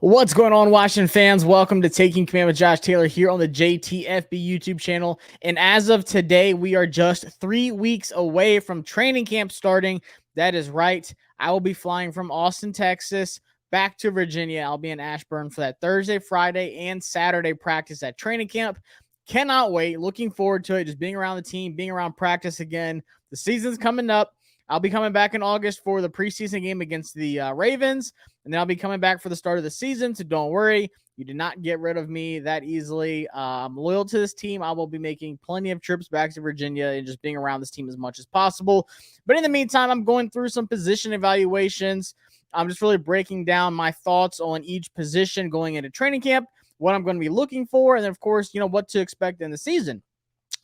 What's going on, Washington fans? Welcome to Taking Command with Josh Taylor here on the JTFB YouTube channel. And as of today, we are just 3 weeks away from training camp starting. That is right. I will be flying from Austin, Texas, back to Virginia. I'll be in Ashburn for that Thursday, Friday, and Saturday practice at training camp. Cannot wait. Looking forward to it. Just being around the team, being around practice again. The season's coming up. I'll be coming back in August for the preseason game against the Ravens, and then I'll be coming back for the start of the season, so don't worry. You did not get rid of me that easily. I'm loyal to this team. I will be making plenty of trips back to Virginia and just being around this team as much as possible. But in the meantime, I'm going through some position evaluations. I'm just really breaking down my thoughts on each position going into training camp, what I'm going to be looking for, and then, of course, what to expect in the season.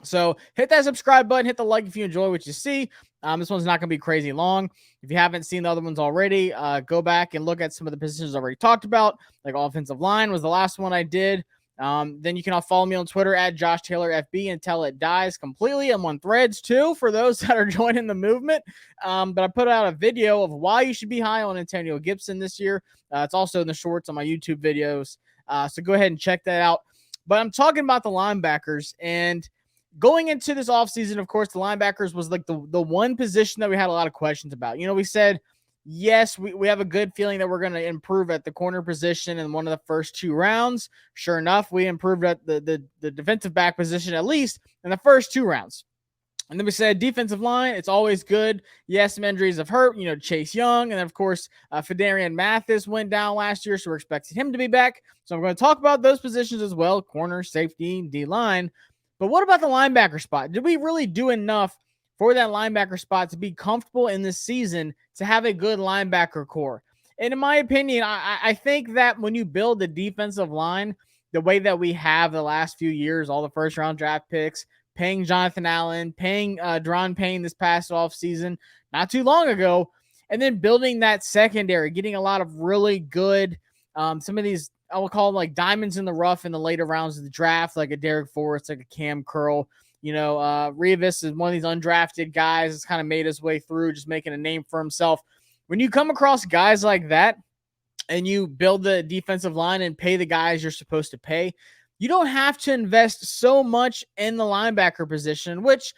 So hit that subscribe button, hit the like if you enjoy what you see. This one's not going to be crazy long. If you haven't seen the other ones already, go back and look at some of the positions I already talked about, like offensive line was the last one I did. Then you can all follow me on Twitter at Josh Taylor FB until it dies completely. I'm on Threads too for those that are joining the movement. But I put out a video of why you should be high on Antonio Gibson this year. It's also in the shorts on my YouTube videos. So go ahead and check that out. But I'm talking about the linebackers, and going into this offseason, of course, the linebackers was like the one position that we had a lot of questions about. We said, yes, we have a good feeling that we're going to improve at the corner position in one of the first 2 rounds. Sure enough, we improved at the defensive back position, at least in the first 2 rounds. And then we said defensive line, it's always good. Yes, some injuries have hurt, Chase Young. And then, of course, Fedarian Mathis went down last year, so we're expecting him to be back. So I'm going to talk about those positions as well, corner, safety, D-line. But what about the linebacker spot? Did we really do enough for that linebacker spot to be comfortable in this season to have a good linebacker core? And in my opinion, I think that when you build the defensive line the way that we have the last few years, all the first-round draft picks, paying Jonathan Allen, paying Deron Payne this past offseason, not too long ago, and then building that secondary, getting a lot of really good, some of these, I will call them like diamonds in the rough in the later rounds of the draft, like a Derek Forrest, like a Cam Curl. Revis is one of these undrafted guys that's kind of made his way through, just making a name for himself. When you come across guys like that and you build the defensive line and pay the guys you're supposed to pay, you don't have to invest so much in the linebacker position, which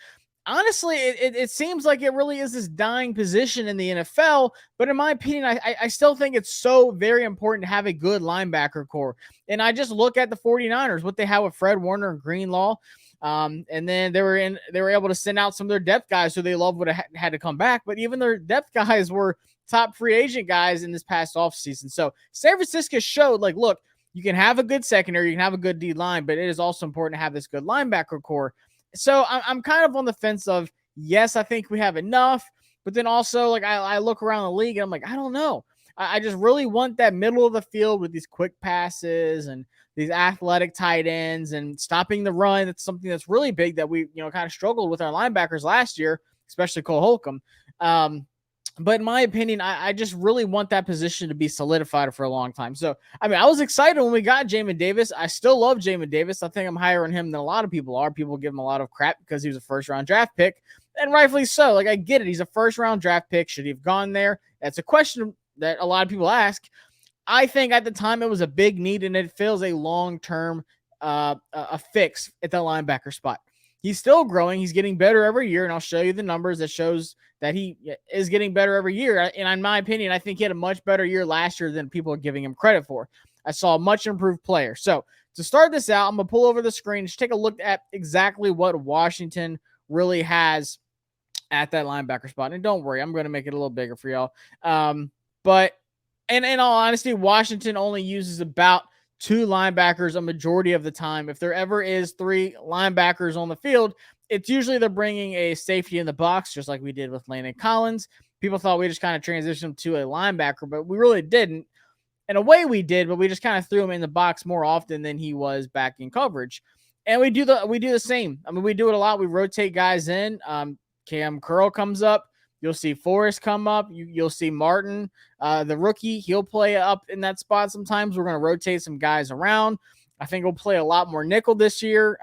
honestly, it seems like it really is this dying position in the NFL. But in my opinion, I still think it's so very important to have a good linebacker core. And I just look at the 49ers, what they have with Fred Warner and Greenlaw. And then they were able to send out some of their depth guys who they love would have had to come back. But even their depth guys were top free agent guys in this past offseason. So San Francisco showed, like, look, you can have a good secondary, you can have a good D line, but it is also important to have this good linebacker core. So I'm kind of on the fence of, yes, I think we have enough, but then also, like, I look around the league and I'm like, I don't know. I just really want that middle of the field with these quick passes and these athletic tight ends and stopping the run. That's something that's really big that we, kind of struggled with our linebackers last year, especially Cole Holcomb. But in my opinion, I just really want that position to be solidified for a long time. So, I was excited when we got Jamin Davis. I still love Jamin Davis. I think I'm higher on him than a lot of people are. People give him a lot of crap because he was a first-round draft pick, and rightfully so. Like, I get it. He's a first-round draft pick. Should he have gone there? That's a question that a lot of people ask. I think at the time it was a big need, and it feels a long-term a fix at the linebacker spot. He's still growing. He's getting better every year, and I'll show you the numbers that shows that he is getting better every year. And in my opinion, I think he had a much better year last year than people are giving him credit for. I saw a much improved player. So to start this out, I'm going to pull over the screen, just take a look at exactly what Washington really has at that linebacker spot. And don't worry, I'm going to make it a little bigger for y'all. But in all honesty, Washington only uses about 2 linebackers a majority of the time. If there ever is 3 linebackers on the field, it's usually they're bringing a safety in the box, just like we did with Landon Collins. People thought we just kind of transitioned to a linebacker, but we really didn't. In a way we did, but we just kind of threw him in the box more often than he was back in coverage. And we do the same. We do it a lot. We rotate guys in. Cam Curl comes up. You'll see Forrest come up. You'll see Martin, the rookie. He'll play up in that spot sometimes. We're going to rotate some guys around. I think we'll play a lot more nickel this year,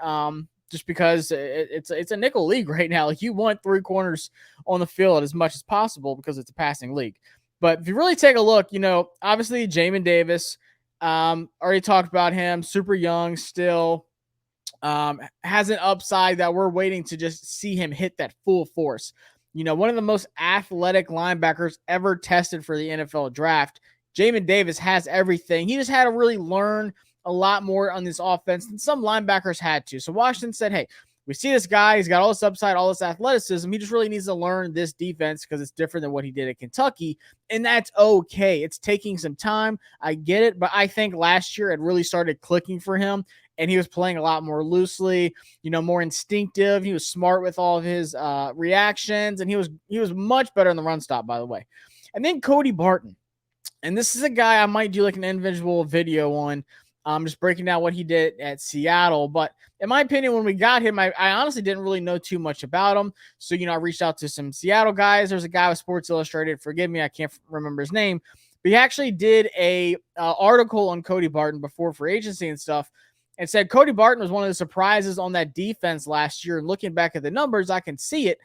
just because it's a nickel league right now. Like, you want 3 corners on the field as much as possible because it's a passing league. But if you really take a look, obviously Jamin Davis, Already talked about him. Super young still. Has an upside that we're waiting to just see him hit that full force. One of the most athletic linebackers ever tested for the NFL draft. Jamin Davis has everything. He just had to really learn a lot more on this offense than some linebackers had to. So Washington said, hey, we see this guy. He's got all this upside, all this athleticism. He just really needs to learn this defense because it's different than what he did at Kentucky. And that's okay. It's taking some time. I get it. But I think last year it really started clicking for him. And he was playing a lot more loosely, more instinctive. He was smart with all of his reactions. And he was much better in the run stop, by the way. And then Cody Barton. And this is a guy I might do like an individual video on, just breaking down what he did at Seattle. But in my opinion, when we got him, I honestly didn't really know too much about him. So, I reached out to some Seattle guys. There's a guy with Sports Illustrated. Forgive me, I can't remember his name. But he actually did a article on Cody Barton before free agency and stuff, and said Cody Barton was one of the surprises on that defense last year. And looking back at the numbers, I can see it.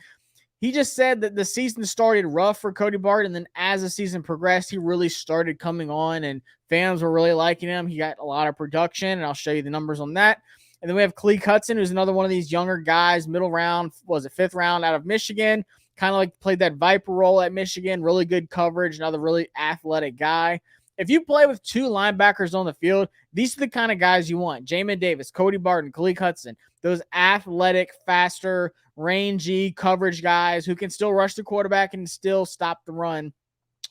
He just said that the season started rough for Cody Barton, and then as the season progressed, he really started coming on, and fans were really liking him. He got a lot of production, and I'll show you the numbers on that. And then we have Cleek Hudson, who's another one of these younger guys, middle round, fifth round out of Michigan, kind of like played that Viper role at Michigan, really good coverage, another really athletic guy. If you play with two linebackers on the field, these are the kind of guys you want. Jamin Davis, Cody Barton, Cleek Hudson, those athletic, faster, rangy coverage guys who can still rush the quarterback and still stop the run.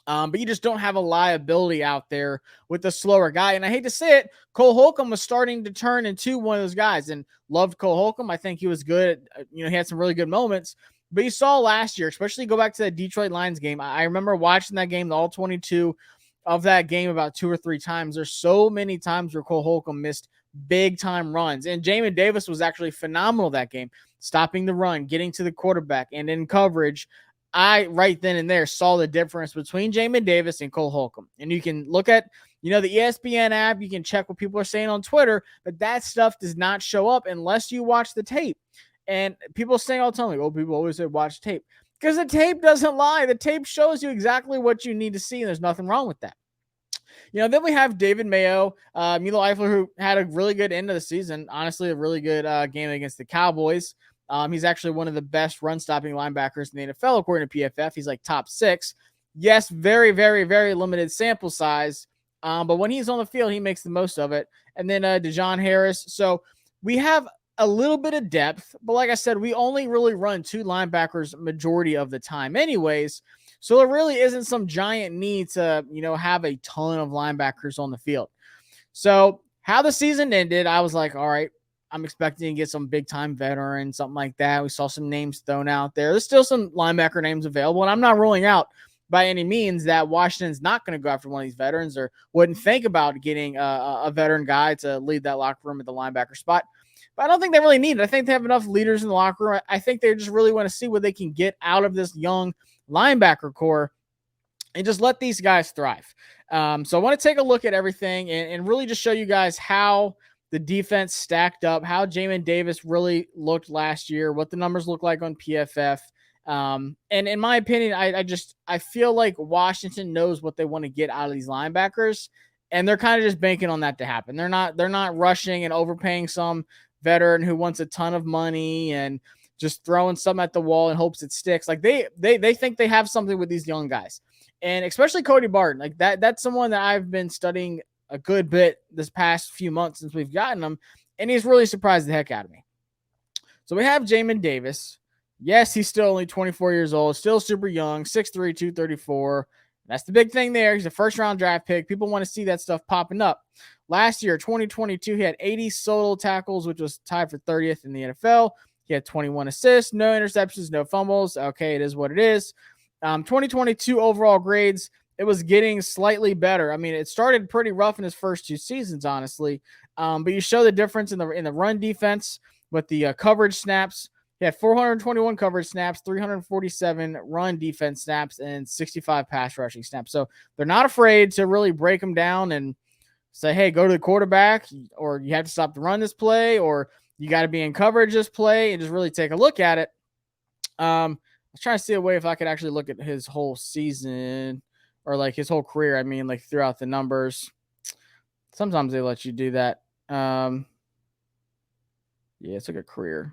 But you just don't have a liability out there with the slower guy. And I hate to say it, Cole Holcomb was starting to turn into one of those guys, and loved Cole Holcomb. I think he was good. He had some really good moments. But you saw last year, especially go back to that Detroit Lions game. I remember watching that game, the all 22 of that game, about 2 or 3 times. There's so many times where Cole Holcomb missed big time runs. And Jamin Davis was actually phenomenal that game, stopping the run, getting to the quarterback, and in coverage. I right then and there saw the difference between Jamin Davis and Cole Holcomb. And you can look at, the ESPN app, you can check what people are saying on Twitter, but that stuff does not show up unless you watch the tape. And people saying all the time, like, people always say watch tape. Because the tape doesn't lie. The tape shows you exactly what you need to see, and there's nothing wrong with that. Then we have David Mayo, Milo Eifler, who had a really good end of the season. Honestly, a really good game against the Cowboys. He's actually one of the best run-stopping linebackers in the NFL, according to PFF. He's like top 6. Yes, very, very, very limited sample size. But when he's on the field, he makes the most of it. And then DeJohn Harris. So we have a little bit of depth. But like I said, we only really run 2 linebackers majority of the time anyways. So there really isn't some giant need to, have a ton of linebackers on the field. So how the season ended, I was like, all right, I'm expecting to get some big-time veteran, something like that. We saw some names thrown out there. There's still some linebacker names available, and I'm not ruling out by any means that Washington's not going to go after one of these veterans or wouldn't think about getting a veteran guy to lead that locker room at the linebacker spot. But I don't think they really need it. I think they have enough leaders in the locker room. I think they just really want to see what they can get out of this young linebacker core and just let these guys thrive. So I want to take a look at everything and really just show you guys how the defense stacked up, how Jamin Davis really looked last year, what the numbers look like on PFF. And in my opinion, I feel like Washington knows what they want to get out of these linebackers, and they're kind of just banking on that to happen. They're not rushing and overpaying some veteran who wants a ton of money and just throwing something at the wall in hopes it sticks. Like they think they have something with these young guys, and especially Cody Barton. Like that's someone that I've been studying a good bit this past few months since we've gotten him, and he's really surprised the heck out of me. So we have Jamin Davis. Yes, he's still only 24 years old, still super young, 6'3", 234. That's the big thing there. He's a first-round draft pick. People want to see that stuff popping up. Last year, 2022, he had 80 solo tackles, which was tied for 30th in the NFL. He had 21 assists, no interceptions, no fumbles. Okay, it is what it is. 2022 overall grades, it was getting slightly better. I mean, it started pretty rough in his first 2 seasons, honestly. But you show the difference in the run defense with the coverage snaps. He had 421 coverage snaps, 347 run defense snaps, and 65 pass rushing snaps. So they're not afraid to really break them down and say, hey, go to the quarterback, or you have to stop the run this play, or you got to be in coverage this play, and just really take a look at it. I was trying to see a way if I could actually look at his whole season or like his whole career. I mean, like throughout the numbers. Sometimes they let you do that. Yeah, it's like a career.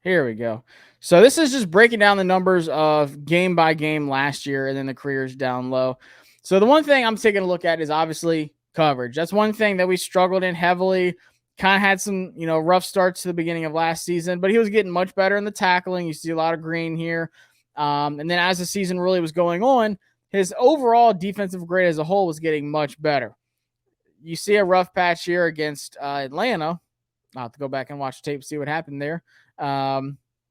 Here we go. So this is just breaking down the numbers of game by game last year and then the careers down low. So the one thing I'm taking a look at is obviously coverage. That's one thing that we struggled in heavily. Kind of had some, rough starts to the beginning of last season, but he was getting much better in the tackling. You see a lot of green here. And then as the season really was going on, his overall defensive grade as a whole was getting much better. You see a rough patch here against Atlanta. I'll have to go back and watch tape, see what happened there.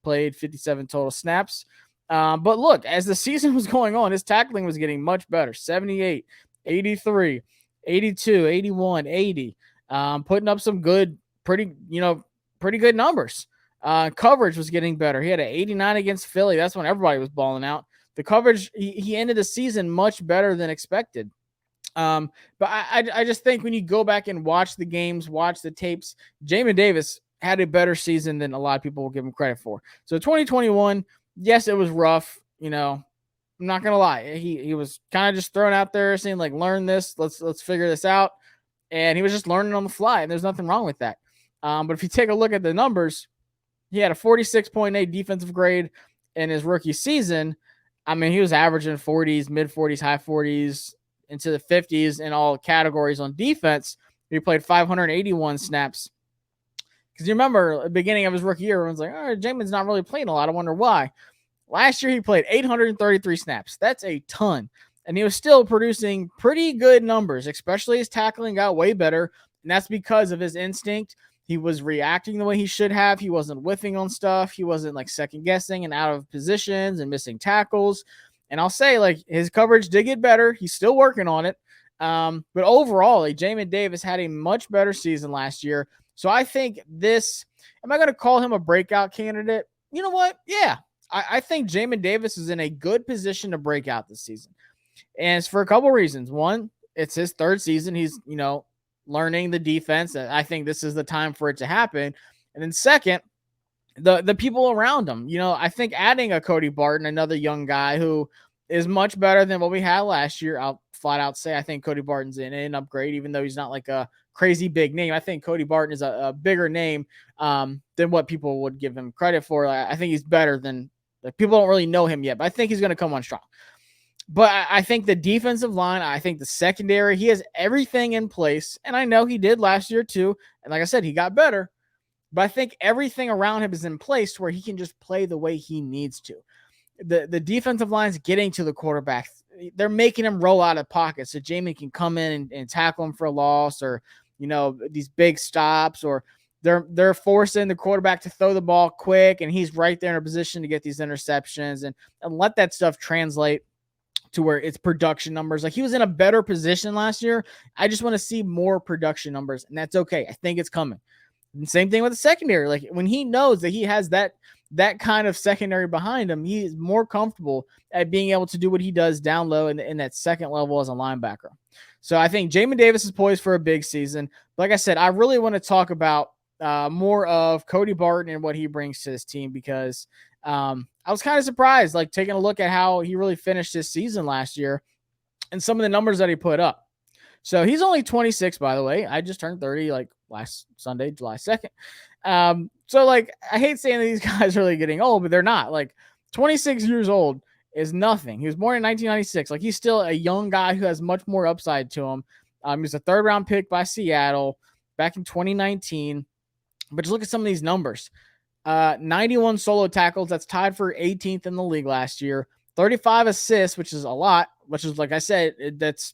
Played 57 total snaps. But look, as the season was going on, his tackling was getting much better. 78, 83, 82, 81, 80. Putting up some good, pretty good numbers. Coverage was getting better. He had an 89 against Philly. That's when everybody was balling out. The coverage, he ended the season much better than expected. But I just think when you go back and watch the games, watch the tapes, Jamin Davis had a better season than a lot of people will give him credit for. So 2021, yes, it was rough. I'm not gonna lie. He was kind of just thrown out there saying like, learn this, let's figure this out. And he was just learning on the fly, and there's nothing wrong with that. But if you take a look at the numbers, he had a 46.8 defensive grade in his rookie season. I mean, he was averaging 40s, mid 40s, high 40s, into the 50s in all categories on defense. He played 581 snaps. Because you remember, at the beginning of his rookie year, everyone's like, oh, Jamin's not really playing a lot. I wonder why. Last year, he played 833 snaps. That's a ton. And he was still producing pretty good numbers, especially his tackling got way better. And that's because of his instinct. He was reacting the way he should have. He wasn't whiffing on stuff. He wasn't like second guessing and out of positions and missing tackles. And I'll say, like, his coverage did get better. He's still working on it. But overall, like, Jamin Davis had a much better season last year. So I think am I going to call him a breakout candidate? You know what? Yeah. I think Jamin Davis is in a good position to break out this season. And it's for a couple reasons. One, it's his third season. He's, learning the defense. I think this is the time for it to happen. And then second, the people around him. I think adding a Cody Barton, another young guy who is much better than what we had last year. I'll flat out say I think Cody Barton's an upgrade, even though he's not like a crazy big name. I think Cody Barton is a bigger name than what people would give him credit for. I think he's better than people don't really know him yet, but I think he's going to come on strong. But I think the defensive line, I think the secondary, he has everything in place. And I know he did last year too. And like I said, he got better. But I think everything around him is in place where he can just play the way he needs to. The defensive line's getting to the quarterback. They're making him roll out of pocket so Jamin can come in and tackle him for a loss, or, these big stops, or they're forcing the quarterback to throw the ball quick, and he's right there in a position to get these interceptions and let that stuff translate to where it's production numbers. Like, he was in a better position last year. I just want to see more production numbers, and that's okay. I think it's coming. And same thing with the secondary. Like, when he knows that he has that kind of secondary behind him, he is more comfortable at being able to do what he does down low in that second level as a linebacker. So I think Jamin Davis is poised for a big season. Like I said, I really want to talk about more of Cody Barton and what he brings to this team, because I was kind of surprised, like, taking a look at how he really finished his season last year and some of the numbers that he put up. So he's only 26, by the way. I just turned 30 like last Sunday, July 2nd. So, like, I hate saying that these guys are really getting old, but they're not. Like, 26 years old is nothing. He was born in 1996. Like, he's still a young guy who has much more upside to him. He was a third-round pick by Seattle back in 2019. But just look at some of these numbers. 91 solo tackles. That's tied for 18th in the league last year. 35 assists, which is a lot, which is, like I said, that's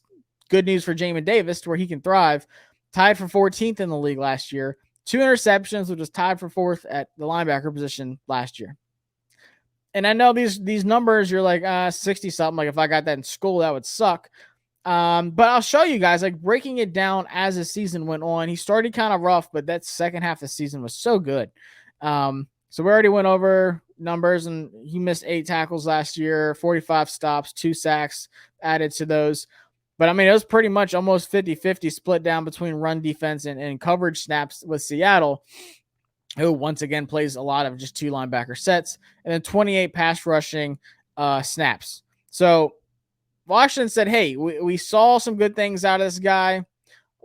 good news for Jamin Davis to where he can thrive. Tied for 14th in the league last year. 2 interceptions, which was tied for 4th at the linebacker position last year. And I know these numbers, you're like, 60-something. Like, if I got that in school, that would suck. But I'll show you guys, like, breaking it down as the season went on. He started kind of rough, but that second half of the season was so good. So we already went over numbers, and he missed 8 tackles last year, 45 stops, 2 sacks added to those. But I mean, it was pretty much almost 50-50 split down between run defense and coverage snaps with Seattle, who once again plays a lot of just 2 linebacker sets, and then 28 pass rushing snaps. So Washington said, hey, we saw some good things out of this guy.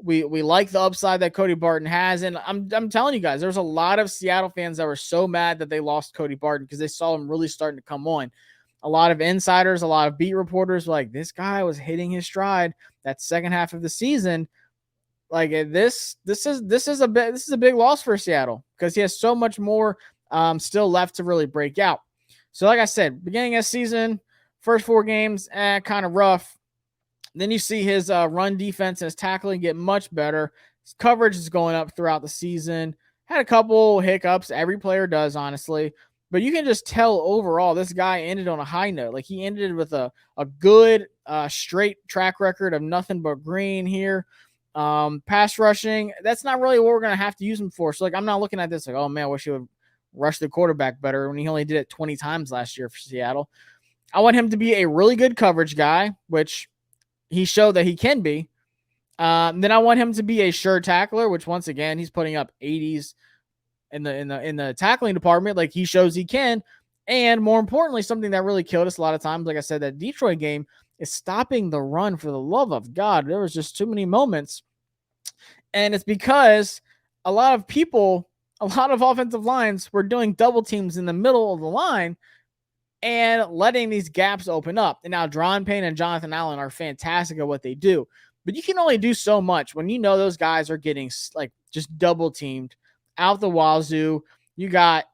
We like the upside that Cody Barton has, and I'm telling you guys, there's a lot of Seattle fans that were so mad that they lost Cody Barton because they saw him really starting to come on. A lot of insiders, a lot of beat reporters were like, this guy was hitting his stride that second half of the season. Like this is a big loss for Seattle because he has so much more still left to really break out. So like I said, beginning of season, first 4 games, kind of rough. Then you see his run defense and his tackling get much better. His coverage is going up throughout the season. Had a couple hiccups. Every player does, honestly. But you can just tell overall this guy ended on a high note. Like he ended with a good straight track record of nothing but green here. Pass rushing, that's not really what we're going to have to use him for. So like I'm not looking at this like, oh man, I wish he would rush the quarterback better when he only did it 20 times last year for Seattle. I want him to be a really good coverage guy, which he showed that he can be. Then I want him to be a sure tackler, which once again, he's putting up 80s in the tackling department. Like he shows he can. And more importantly, something that really killed us a lot of times, like I said, that Detroit game is stopping the run. For the love of God, there was just too many moments. And it's because a lot of offensive lines were doing double teams in the middle of the line and letting these gaps open up. And now Dron Payne and Jonathan Allen are fantastic at what they do. But you can only do so much when you know those guys are getting like just double teamed out the wazoo. You got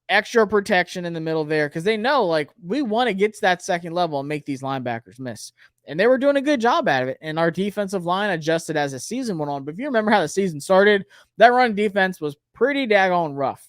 extra protection in the middle there because they know like we want to get to that second level and make these linebackers miss. And they were doing a good job at it. And our defensive line adjusted as the season went on. But if you remember how the season started, that run defense was pretty daggone rough.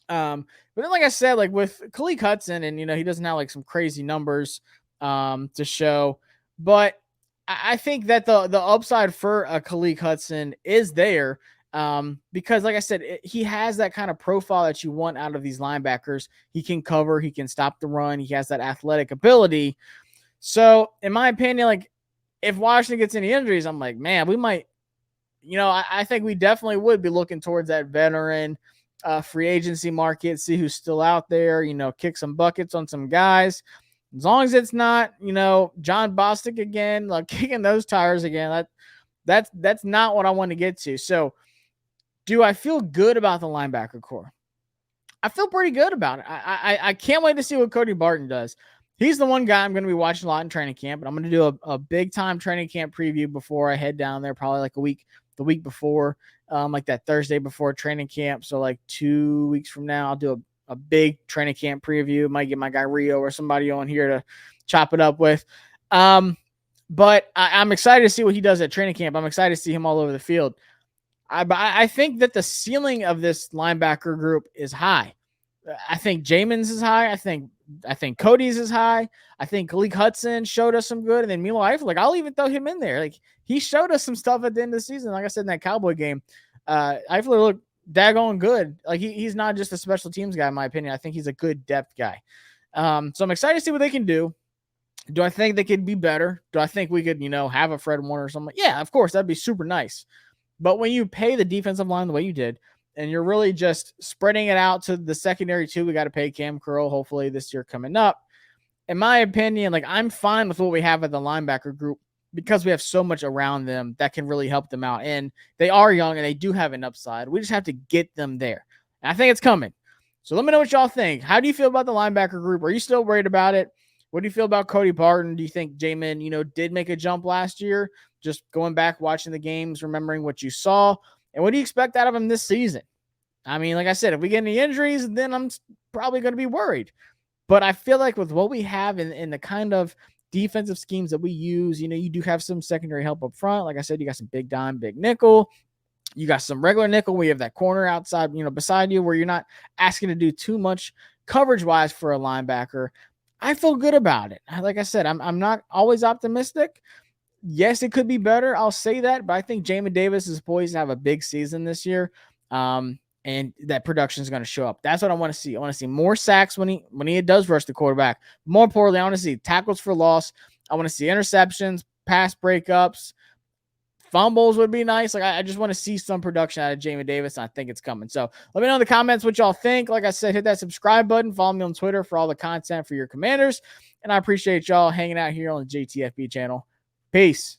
But then, like I said, like with Khalil Hudson, and he doesn't have like some crazy numbers to show, but I think that the upside for Khalil Hudson is there because, like I said, he has that kind of profile that you want out of these linebackers. He can cover, he can stop the run, he has that athletic ability. So, in my opinion, like if Washington gets any injuries, I'm like, man, we might, I think we definitely would be looking towards that veteran free agency market, see who's still out there, kick some buckets on some guys. As long as it's not, John Bostic again, like kicking those tires again, that's not what I want to get to. So do I feel good about the linebacker core? I feel pretty good about it. I can't wait to see what Cody Barton does. He's the one guy I'm going to be watching a lot in training camp, and I'm going to do a big time training camp preview before I head down there, probably like the week before, like that Thursday before training camp. So like 2 weeks from now, I'll do a big training camp preview. Might get my guy Rio or somebody on here to chop it up with. But I'm excited to see what he does at training camp. I'm excited to see him all over the field. I think that the ceiling of this linebacker group is high. I think Jamin's is high. I think Cody's is high. I think Khalil Hudson showed us some good. And then Milo Eifler, like I'll even throw him in there. Like he showed us some stuff at the end of the season. Like I said in that Cowboy game, Eifler looked daggone good. Like he's not just a special teams guy, in my opinion. I think he's a good depth guy. So I'm excited to see what they can do. Do I think they could be better? Do I think we could, have a Fred Warner or something? Yeah, of course. That'd be super nice. But when you pay the defensive line the way you did, and you're really just spreading it out to the secondary too, we got to pay Cam Curl hopefully this year coming up. In my opinion, like I'm fine with what we have at the linebacker group because we have so much around them that can really help them out. And they are young and they do have an upside. We just have to get them there. And I think it's coming. So let me know what y'all think. How do you feel about the linebacker group? Are you still worried about it? What do you feel about Cody Barton? Do you think Jamin, did make a jump last year? Just going back, watching the games, remembering what you saw. And what do you expect out of him this season? I mean, like I said, if we get any injuries, then I'm probably going to be worried. But I feel like with what we have in the kind of defensive schemes that we use, you do have some secondary help up front. Like I said, you got some big dime, big nickel. You got some regular nickel. We have that corner outside, beside you where you're not asking to do too much coverage-wise for a linebacker. I feel good about it. Like I said, I'm not always optimistic. Yes, it could be better. I'll say that, but I think Jamin Davis is poised to have a big season this year. And that production is going to show up. That's what I want to see. I want to see more sacks when he does rush the quarterback. More importantly, I want to see tackles for loss. I want to see interceptions, pass breakups, fumbles would be nice. Like I just want to see some production out of Jamin Davis. And I think it's coming. So let me know in the comments what y'all think. Like I said, hit that subscribe button. Follow me on Twitter for all the content for your Commanders. And I appreciate y'all hanging out here on the JTFB channel. Peace.